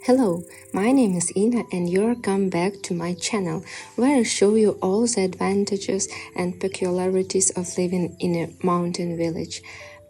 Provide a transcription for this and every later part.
Hello, my name is Ina and you're come back to my channel where I show you all the advantages and peculiarities of living in a mountain village.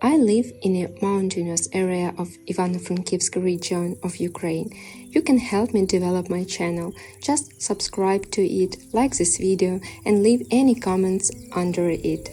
I live in a mountainous area of Ivano-Frankivsk region of Ukraine. You can help me develop my channel. Just subscribe to it, like this video and leave any comments under it.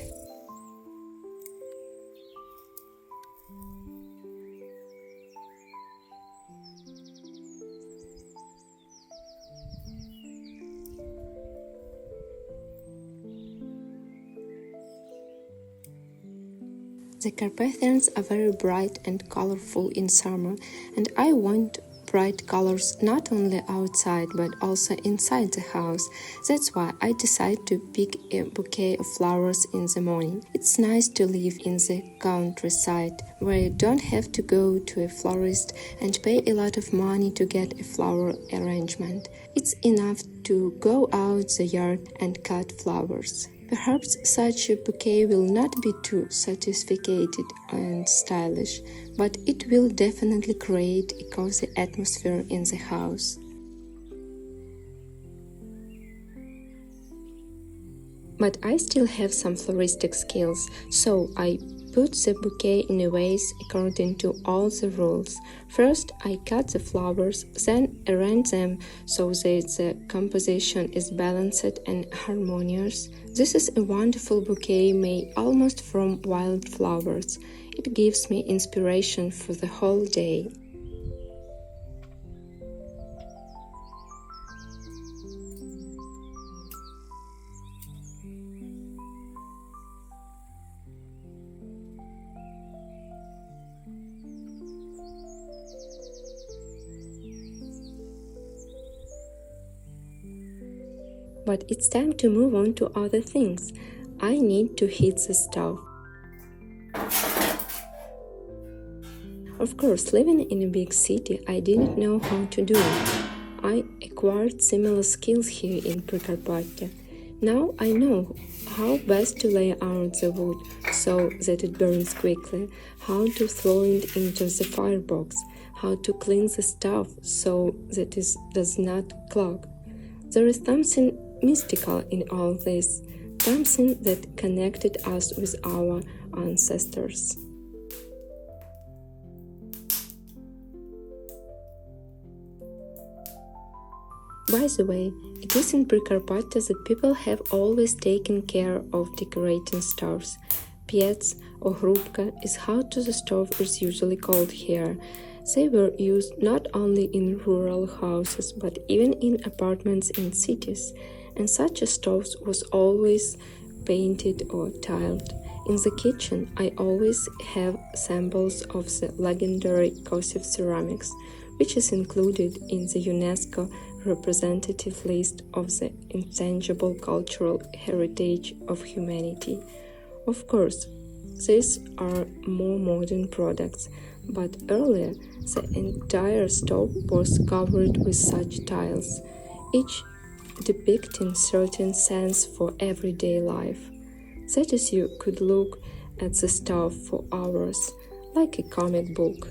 The Carpathians are very bright and colorful in summer, and I want bright colors not only outside but also inside the house. That's why I decided to pick a bouquet of flowers in the morning. It's nice to live in the countryside where you don't have to go to a florist and pay a lot of money to get a flower arrangement. It's enough to go out the yard and cut flowers. Perhaps such a bouquet will not be too sophisticated and stylish, but it will definitely create a cozy atmosphere in the house. But I still have some floristic skills, so I put the bouquet in a vase according to all the rules. First, I cut the flowers, then arrange them so that the composition is balanced and harmonious. This is a wonderful bouquet made almost from wild flowers. It gives me inspiration for the whole day. But it's time to move on to other things. I need to heat the stove. Of course, living in a big city, I didn't know how to do it. I acquired similar skills here in Prykarpattia. Now I know how best to lay out the wood so that it burns quickly, how to throw it into the firebox, how to clean the stove so that it does not clog. There is something mystical in all this, something that connected us with our ancestors. By the way, it is in Prykarpattia that people have always taken care of decorating stoves. Piec or hrubka is how the stove is usually called here. They were used not only in rural houses but even in apartments in cities, and such a stove was always painted or tiled. In the kitchen, I always have samples of the legendary Kosov ceramics, which is included in the UNESCO representative list of the intangible cultural heritage of humanity. Of course, these are more modern products, but earlier the entire stove was covered with such tiles, each depicting certain scenes for everyday life. That is, you could look at the stove for hours, like a comic book.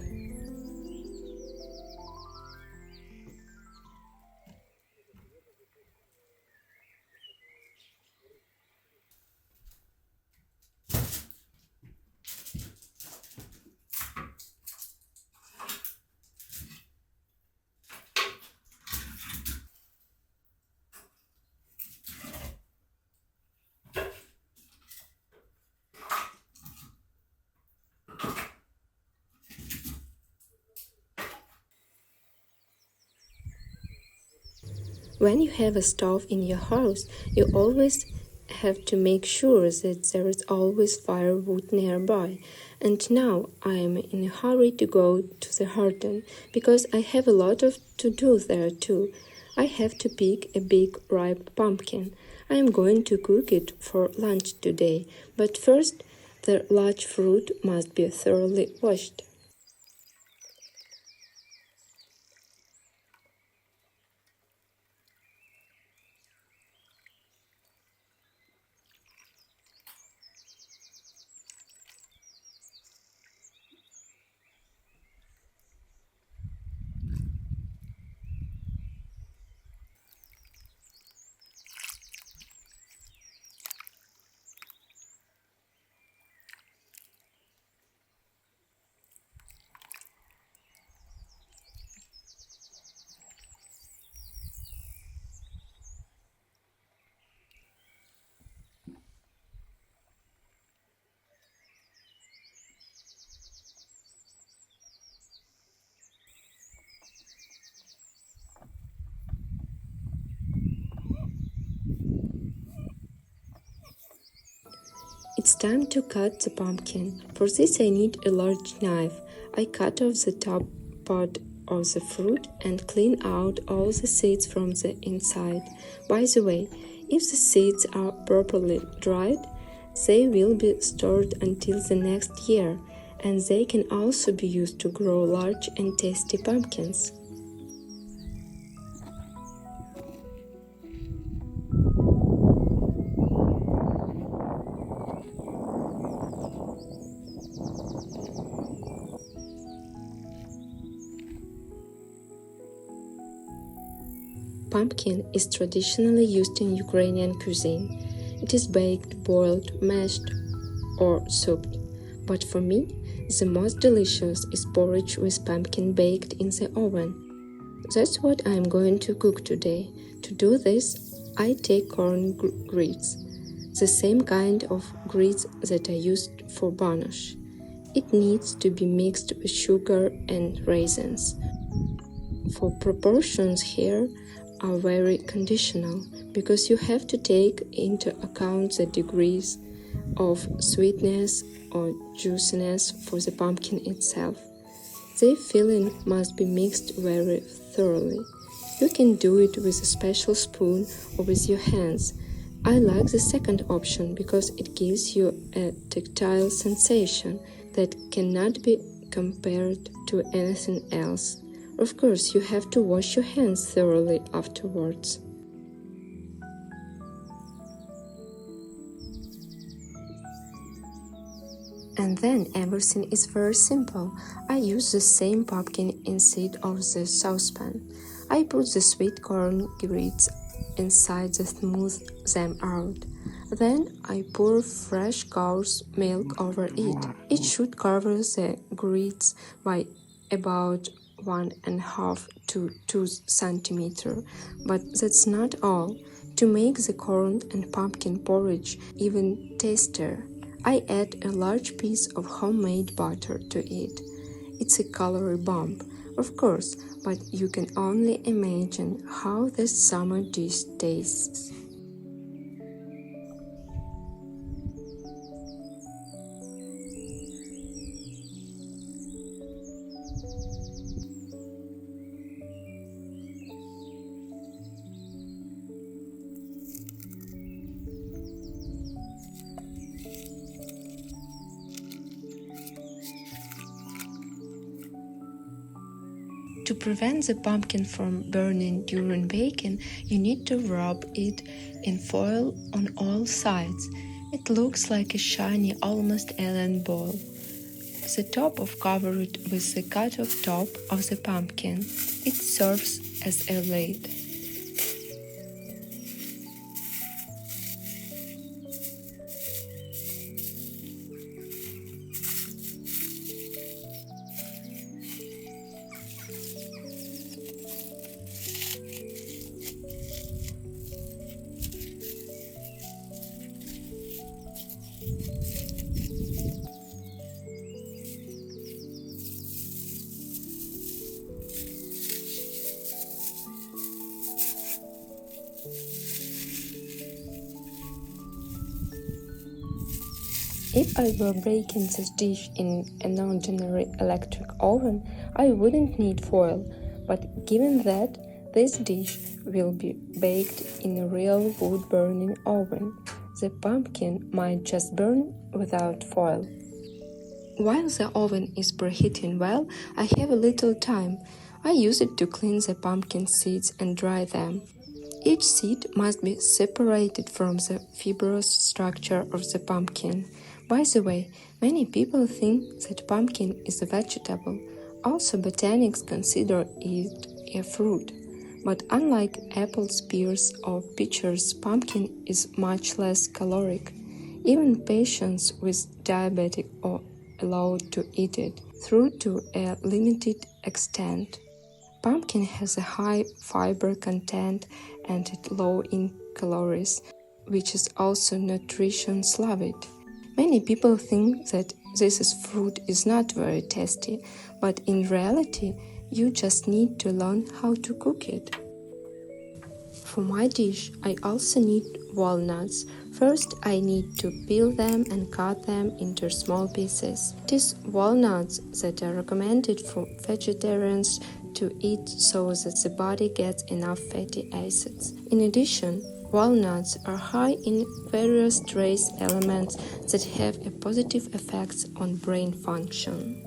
When you have a stove in your house, you always have to make sure that there is always firewood nearby. And now I am in a hurry to go to the garden because I have a lot to do there too. I have to pick a big ripe pumpkin. I am going to cook it for lunch today, but first the large fruit must be thoroughly washed. time to cut the pumpkin. For this I need a large knife. I cut off the top part of the fruit and clean out all the seeds from the inside. By the way, if the seeds are properly dried, they will be stored until the next year, and they can also be used to grow large and tasty pumpkins. Pumpkin is traditionally used in Ukrainian cuisine. It is baked, boiled, mashed, or souped. But for me, the most delicious is porridge with pumpkin baked in the oven. That's what I am going to cook today. To do this, I take corn grits, the same kind of grits that I used for banosh. It needs to be mixed with sugar and raisins. For proportions here are very conditional because you have to take into account the degrees of sweetness or juiciness for the pumpkin itself. The filling must be mixed very thoroughly. You can do it with a special spoon or with your hands. I like the second option because it gives you a tactile sensation that cannot be compared to anything else. Of course, you have to wash your hands thoroughly afterwards. And then everything is very simple. I use the same pumpkin instead of the saucepan. I put the sweet corn grits inside to smooth them out. Then I pour fresh cow's milk over it. It should cover the grits by about 1.5 to 2 centimeters, but that's not all. To make the corn and pumpkin porridge even tastier, I add a large piece of homemade butter to it. It's a calorie bomb, of course, but you can only imagine how this summer dish tastes. To prevent the pumpkin from burning during baking, you need to wrap it in foil on all sides. It looks like a shiny, almost alien ball. The top of covered with the cut-off top of the pumpkin. It serves as a lid. If I were baking this dish in an ordinary electric oven, I wouldn't need foil, but given that this dish will be baked in a real wood-burning oven, the pumpkin might just burn without foil. While the oven is preheating well, I have a little time. I use it to clean the pumpkin seeds and dry them. Each seed must be separated from the fibrous structure of the pumpkin. By the way, many people think that pumpkin is a vegetable. Also, botanics consider it a fruit. But unlike apples, pears, or peaches, pumpkin is much less caloric. Even patients with diabetes are allowed to eat it, though to a limited extent. Pumpkin has a high fiber content and it low in calories, which is also nutritious love it. Many people think that this fruit is not very tasty, but in reality, you just need to learn how to cook it. For my dish, I also need walnuts. First, I need to peel them and cut them into small pieces. These walnuts that are recommended for vegetarians to eat so that the body gets enough fatty acids. In addition, walnuts are high in various trace elements that have a positive effects on brain function.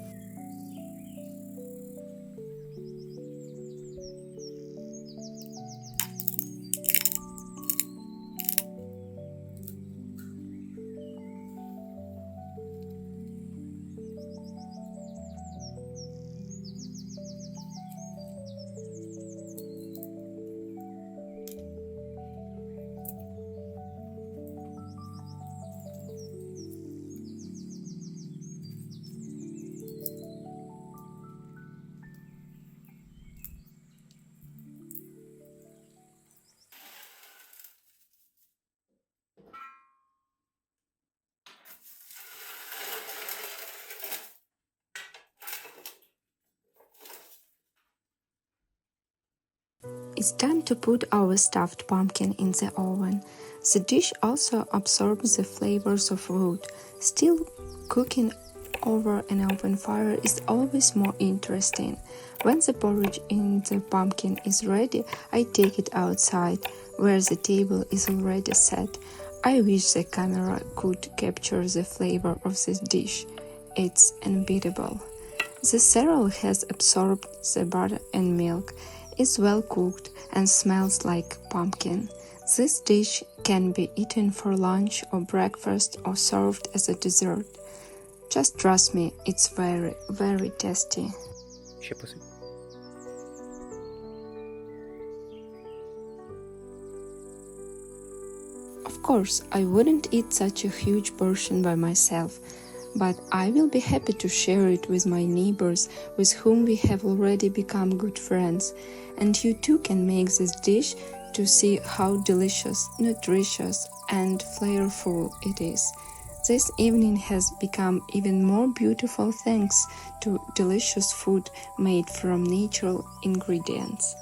It's time to put our stuffed pumpkin in the oven. The dish also absorbs the flavors of wood. Still, cooking over an open fire is always more interesting. When the porridge in the pumpkin is ready, I take it outside, where the table is already set. I wish the camera could capture the flavor of this dish. It's unbeatable. The cereal has absorbed the butter and milk, is well cooked and smells like pumpkin. This dish can be eaten for lunch or breakfast or served as a dessert. Just trust me, it's very, very tasty. Of course, I wouldn't eat such a huge portion by myself, but I will be happy to share it with my neighbors with whom we have already become good friends, and you too can make this dish to see how delicious, nutritious and flavorful it is. This evening has become even more beautiful thanks to delicious food made from natural ingredients.